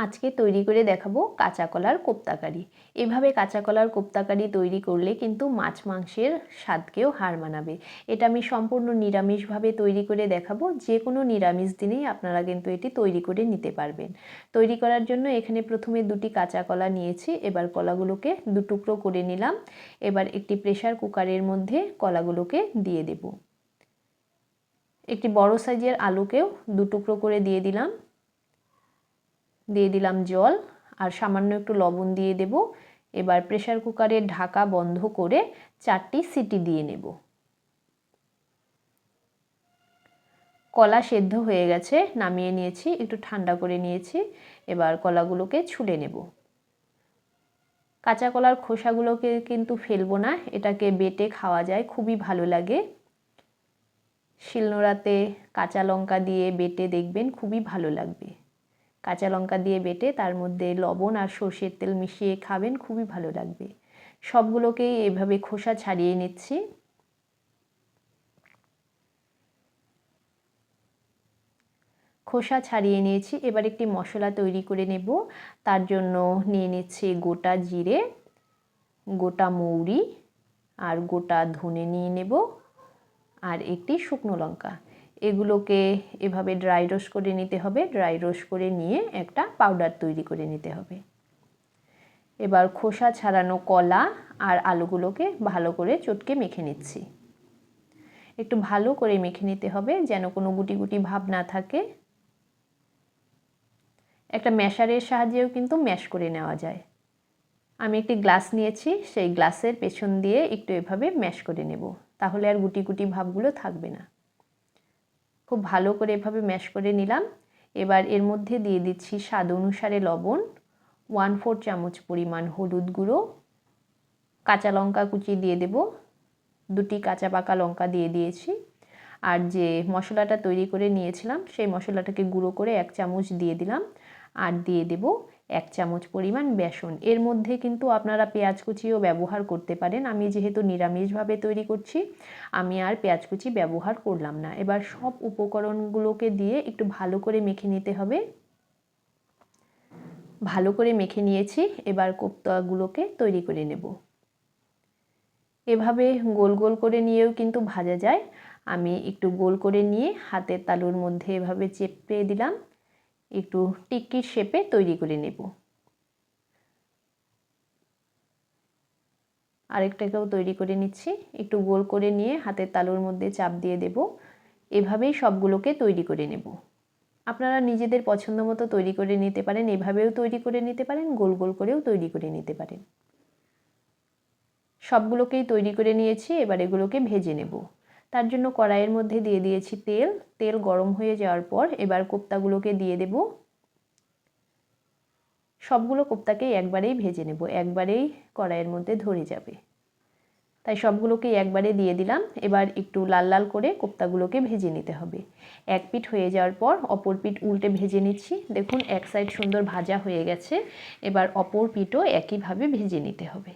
আজকে তৈরি করে দেখাবো কাঁচা কলার কোপ্তাকারি। এভাবে কাঁচা কলার কোপ্তাকারি তৈরি করলে কিন্তু মাছ মাংসের স্বাদকেও হার মানাবে। এটা আমি সম্পূর্ণ নিরামিষভাবে তৈরি করে দেখাবো। যে কোনো নিরামিষ দিনেই আপনারা কিন্তু এটি তৈরি করে নিতে পারবেন। তৈরি করার জন্য এখানে প্রথমে দুটি কাঁচা কলা নিয়েছি। এবার কলাগুলোকে দু টুকরো করে নিলাম। এবার একটি প্রেসার কুকারের মধ্যে কলাগুলোকে দিয়ে দেব। একটি বড় সাইজের আলুকেও দু টুকরো করে দিয়ে দিলাম। দিয়ে দিলাম জল আর সামান্য একটু লবণ দিয়ে দেব। এবার প্রেসার কুকারের ঢাকা বন্ধ করে 4টি সিটি দিয়ে নেব। কলা সেদ্ধ হয়ে গেছে, নামিয়ে নিয়েছি, একটু ঠান্ডা করে নিয়েছি। এবার কলাগুলোকে ছুলে নেব। কাঁচা কলার খোসাগুলোকে কিন্তু ফেলবো না, এটাকে বেটে খাওয়া যায়, খুবই ভালো লাগে। শিলনোড়াতে কাঁচা লঙ্কা দিয়ে বেটে দেখবেন, খুবই ভালো লাগবে। কাঁচা লঙ্কা দিয়ে বেটে তার মধ্যে লবণ আর সর্ষের তেল মিশিয়ে খাবেন, খুবই ভালো লাগবে। সবগুলোকেই এভাবে খোসা ছাড়িয়ে নিচ্ছি। খোসা ছাড়িয়ে নিয়েছি। এবার একটি মশলা তৈরি করে নেব। তার জন্য নিয়ে নিচ্ছি গোটা জিরে, গোটা মৌরি আর গোটা ধনে নিয়ে নেব, আর একটি শুকনো লঙ্কা। এগুলোকে এভাবে ড্রাই রোস্ট করে নিতে হবে। ড্রাই রোস্ট করে নিয়ে একটা পাউডার তৈরি করে নিতে হবে। এবার খোসা ছাড়ানো কলা আর আলুগুলোকে ভালো করে চটকে মেখে নিচ্ছি। একটু ভালো করে মেখে নিতে হবে যেন কোনো গুটি গুটি ভাব না থাকে। একটা ম্যাশারের সাহায্যেও কিন্তু ম্যাশ করে নেওয়া যায়। আমি একটি গ্লাস নিয়েছি, সেই গ্লাসের পেছন দিয়ে একটু এভাবে ম্যাশ করে নেব, তাহলে আর গুটি গুটি ভাবগুলো থাকবে না। খুব ভালো করে এভাবে ম্যাশ করে নিলাম। এবার এর মধ্যে দিয়ে দিচ্ছি স্বাদ অনুসারে লবণ, 1/4 চামচ পরিমাণ হলুদ গুঁড়ো, কাঁচা লঙ্কা কুচি দিয়ে দেব, দুটি কাঁচা পাকা লঙ্কা দিয়ে দিয়েছি। আর যে মশলাটা তৈরি করে নিয়েছিলাম সেই মশলাটাকে গুঁড়ো করে 1 চামচ দিয়ে দিলাম। আর দিয়ে দেব 1 চামচ পরিমাণ বেসন। এর মধ্যে কিন্তু আপনারা পেঁয়াজ কুচিও ব্যবহার করতে পারেন। আমি যেহেতু নিরামিষভাবে তৈরি করছি, আমি আর পেঁয়াজ কুচি ব্যবহার করলাম না। এবার সব উপকরণগুলোকে দিয়ে একটু ভালো করে মেখে নিতে হবে। ভালো করে মেখে নিয়েছি। এবার কোপ্তাগুলোকে তৈরি করে নেব। এভাবে গোল গোল করে নিয়েও কিন্তু ভাজা যায়। আমি একটু গোল করে নিয়ে হাতের তালুর মধ্যে এভাবে চেপে দিলাম, একটু টিক্কির শেপে তৈরি করে নেব। আরেকটাকেও তৈরি করে নিচ্ছি। একটু গোল করে নিয়ে হাতের তালুর মধ্যে চাপ দিয়ে দেব। এভাবেই সবগুলোকে তৈরি করে নেব। আপনারা নিজেদের পছন্দ মতো তৈরি করে নিতে পারেন, এভাবেও তৈরি করে নিতে পারেন, গোল গোল করেও তৈরি করে নিতে পারেন। সবগুলোকেই তৈরি করে নিয়েছি। এবার এগুলোকে ভেজে নেব। তার জন্য কড়াইয়ের মধ্যে দিয়ে দিয়েছি তেল। তেল গরম হয়ে যাওয়ার পর এবার কোপ্তাগুলোকে দিয়ে দেব। সবগুলো কোপ্তাকেই একবারেই ভেজে নেব, একবারেই কড়াইয়ের মধ্যে ধরে যাবে, তাই সবগুলোকেই একবারে দিয়ে দিলাম। এবার একটু লাল লাল করে কোপ্তাগুলোকে ভেজে নিতে হবে। এক পিঠ হয়ে যাওয়ার পর অপর পিঠ উল্টে ভেজে নিচ্ছি। দেখুন এক সাইড সুন্দর ভাজা হয়ে গেছে। এবার অপর পিঠও একইভাবে ভেজে নিতে হবে।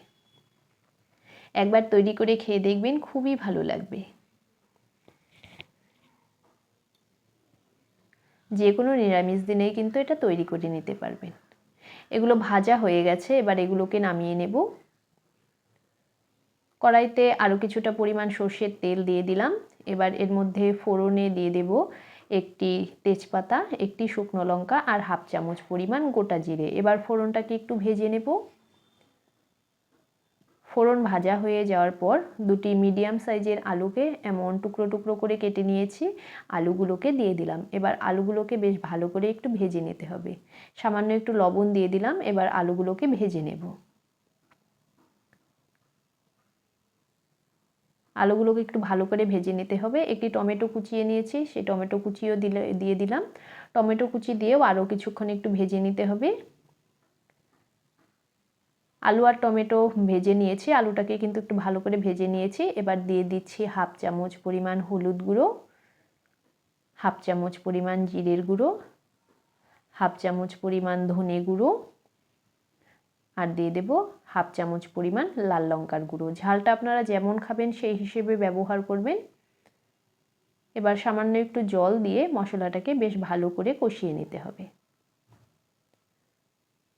একবার তৈরি করে খেয়ে দেখবেন, খুবই ভালো লাগবে। যে কোনো নিরামিষ দিনেই কিন্তু এটা তৈরি করে নিতে পারবেন। এগুলো ভাজা হয়ে গেছে। এবার এগুলোকে নামিয়ে নেব। কড়াইতে আরও কিছুটা পরিমাণ সর্ষের তেল দিয়ে দিলাম। এবার এর মধ্যে ফোড়নে দিয়ে দেব একটি তেজপাতা, একটি শুকনো লঙ্কা আর 1/2 চামচ পরিমাণ গোটা জিরে। এবার ফোড়নটাকে একটু ভেজে নেব। ফোড়ন ভাজা হয়ে যাওয়ার পর দুটি মিডিয়াম সাইজের আলুকে এমন টুকরো টুকরো করে কেটে নিয়েছি, আলুগুলোকে দিয়ে দিলাম। এবার আলুগুলোকে বেশ ভালো করে একটু ভেজে নিতে হবে। সামান্য একটু লবণ দিয়ে দিলাম। এবার আলুগুলোকে ভেজে নেব। আলুগুলোকে একটু ভালো করে ভেজে নিতে হবে। একটি টমেটো কুচিয়ে নিয়েছি, সেই টমেটো কুচিও দিয়ে দিলাম। টমেটো কুচি দিয়েও আরও কিছুক্ষণ একটু ভেজে নিতে হবে। আলু আর টমেটো ভেজে নিয়েছি, আলুটাকে কিন্তু একটু ভালো করে ভেজে নিয়েছি। এবার দিয়ে দিচ্ছি 1/2 চামচ পরিমাণ হলুদ গুঁড়ো, 1/2 চামচ পরিমাণ জিরের গুঁড়ো, 1/2 চামচ পরিমাণ ধনে গুঁড়ো, আর দিয়ে দেব 1/2 চামচ পরিমাণ লাল লঙ্কার গুঁড়ো। ঝালটা আপনারা যেমন খাবেন সেই হিসেবে ব্যবহার করবেন। এবার সামান্য একটু জল দিয়ে মশলাটাকে বেশ ভালো করে কষিয়ে নিতে হবে।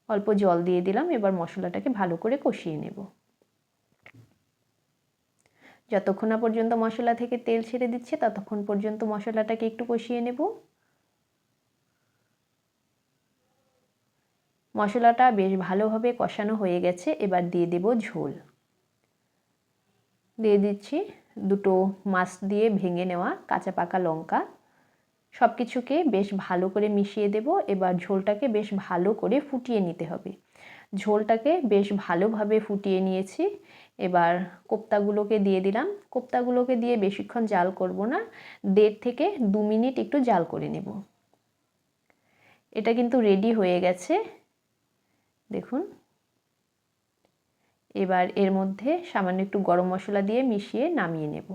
অল্প জল দিয়ে দিলাম। এবার মশলাটাকে ভালো করে কষিয়ে নেব। যতক্ষণ না পর্যন্ত মশলা থেকে তেল ছেড়ে দিচ্ছে ততক্ষণ পর্যন্ত মশলাটাকে একটু কষিয়ে নেব। মশলাটা বেশ ভালোভাবে কষানো হয়ে গেছে। এবার দিয়ে দেব ঝোল। দিয়ে দিচ্ছি দুটো মাছ দিয়ে ভেঙে নেওয়া কাঁচা পাকা লঙ্কা। সব কিছুকে বেশ ভালো করে মিশিয়ে দেব। এবার ঝোলটাকে বেশ ভালো করে ফুটিয়ে নিতে হবে। ঝোলটাকে বেশ ভালোভাবে ফুটিয়ে নিয়েছি। এবার কোপ্তাগুলোকে দিয়ে দিলাম। কোপ্তাগুলোকে দিয়ে বেশিক্ষণ জাল করব না, 1.5 থেকে 2 মিনিট একটু জাল করে নেব। এটা কিন্তু রেডি হয়ে গেছে, দেখুন। এবার এর মধ্যে সামান্য একটু গরম মশলা দিয়ে মিশিয়ে নামিয়ে নেব।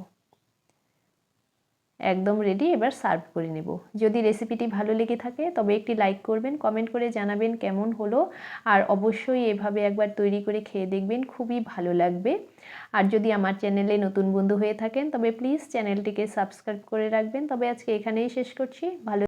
একদম রেডি। এবার সার্ভ করে নেব। যদি রেসিপিটি ভালো লেগে থাকে তবে একটি লাইক করবেন, কমেন্ট করে জানাবেন কেমন হলো। আর অবশ্যই এভাবে একবার তৈরি করে খেয়ে দেখবেন, খুবই ভালো লাগবে। আর যদি আমার চ্যানেলে নতুন বন্ধু হয়ে থাকেন তবে প্লিজ চ্যানেলটিকে সাবস্ক্রাইব করে রাখবেন। তবে আজকে এখানেই শেষ করছি। ভালো